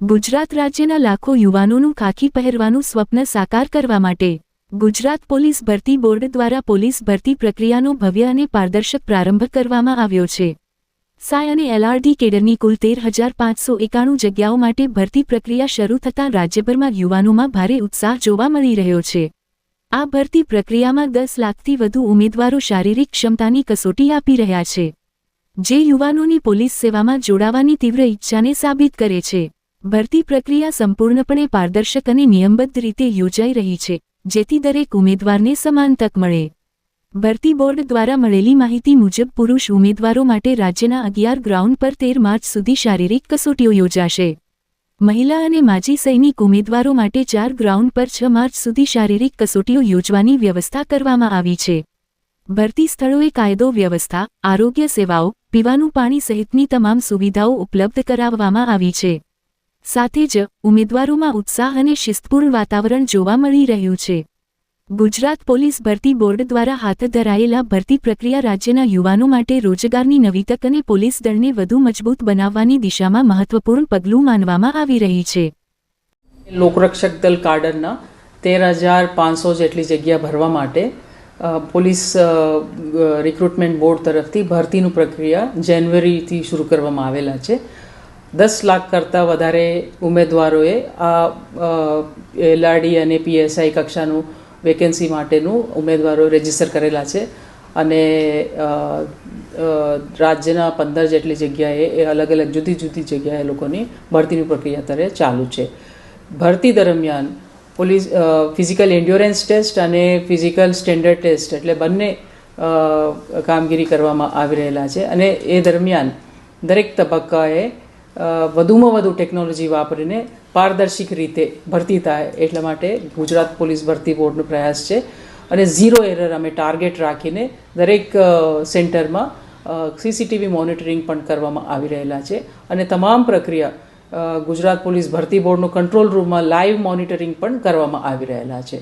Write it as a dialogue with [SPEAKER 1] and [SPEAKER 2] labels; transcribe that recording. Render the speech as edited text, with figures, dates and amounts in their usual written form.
[SPEAKER 1] ગુજરાત રાજ્યના લાખો યુવાનોનું ખાખી પહેરવાનું સ્વપ્ન સાકાર કરવા માટે ગુજરાત પોલીસ ભરતી બોર્ડ દ્વારા પોલીસ ભરતી પ્રક્રિયાનો ભવ્ય અને પારદર્શક પ્રારંભ કરવામાં આવ્યો છે। સાય અને એલઆરડી કેડરની કુલ 13,591 જગ્યાઓ માટે ભરતી પ્રક્રિયા શરૂ થતાં રાજ્યભરમાં યુવાનોમાં ભારે ઉત્સાહ જોવા મળી રહ્યો છે। આ ભરતી પ્રક્રિયામાં 10 લાખથી વધુ ઉમેદવારો શારીરિક ક્ષમતાની કસોટી આપી રહ્યા છે, જે યુવાનોની પોલીસ સેવામાં જોડાવાની તીવ્ર ઈચ્છાને સાબિત કરે છે। ભરતી પ્રક્રિયા સંપૂર્ણપણે પારદર્શક અને નિયમબદ્ધ રીતે યોજાઈ રહી છે, જેથી દરેક ઉમેદવારને સમાન તક મળે। ભરતી બોર્ડ દ્વારા મળેલી માહિતી મુજબ પુરુષ ઉમેદવારો માટે રાજ્યના 11 ગ્રાઉન્ડ પર 13 માર્ચ સુધી શારીરિક કસોટીઓ યોજાશે। મહિલા અને માજી સૈનિક ઉમેદવારો માટે 4 ગ્રાઉન્ડ પર 6 માર્ચ સુધી શારીરિક કસોટીઓ યોજવાની વ્યવસ્થા કરવામાં આવી છે। ભરતી સ્થળોએ કાયદો વ્યવસ્થા, આરોગ્ય સેવાઓ, પીવાનું પાણી સહિતની તમામ સુવિધાઓ ઉપલબ્ધ કરાવવામાં આવી છે। સાથે જ ઉમેદવારોમાં ઉત્સાહ અને શિસ્તપૂર્ણ વાતાવરણ જોવા મળી રહ્યું છે। ગુજરાત પોલીસ ભરતી બોર્ડ દ્વારા હાથ ધરાયેલા ભરતી પ્રક્રિયા રાજ્યના યુવાનો માટે રોજગારની નવી તક અને પોલીસ દળને વધુ મજબૂત બનાવવાની દિશામાં મહત્વપૂર્ણ પગલું માનવામાં આવી રહી છે।
[SPEAKER 2] લોકરક્ષક દળ કાડરના 13,500 જેટલી જગ્યા ભરવા માટે પોલીસ રિક્રુટમેન્ટ બોર્ડ તરફથી ભરતીનું પ્રક્રિયા જાન્યુઆરીથી શરૂ કરવામાં આવેલા છે। 10 લાખ કરતાં વધારે ઉમેદવારોએ આ એલઆરડી અને પીએસઆઈ કક્ષાનું વેકેન્સી માટેનું ઉમેદવારો રજીસ્ટર કરેલા છે અને રાજ્યના 15 જેટલી જગ્યાએ એ અલગ અલગ જુદી જુદી જગ્યાએ લોકોની ભરતીની પ્રક્રિયા અત્યારે ચાલુ છે। ભરતી દરમિયાન પોલીસ ફિઝિકલ એન્ડ્યોરન્સ ટેસ્ટ અને ફિઝિકલ સ્ટેન્ડર્ડ ટેસ્ટ એટલે બંને કામગીરી કરવામાં આવી રહેલા છે અને એ દરમિયાન દરેક તબક્કાએ વધુમાં વધુ ટેકનોલોજી વાપરીને પારદર્શક રીતે ભરતી થાય એટલા માટે ગુજરાત પોલીસ ભરતી બોર્ડનો પ્રયાસ છે અને 0 એરર અમે ટાર્ગેટ રાખીને દરેક સેન્ટરમાં સીસીટીવી મોનિટરિંગ પણ કરવામાં આવી રહેલા છે અને તમામ પ્રક્રિયા ગુજરાત પોલીસ ભરતી બોર્ડનો કંટ્રોલ રૂમમાં લાઈવ મોનિટરિંગ પણ કરવામાં આવી રહેલા છે।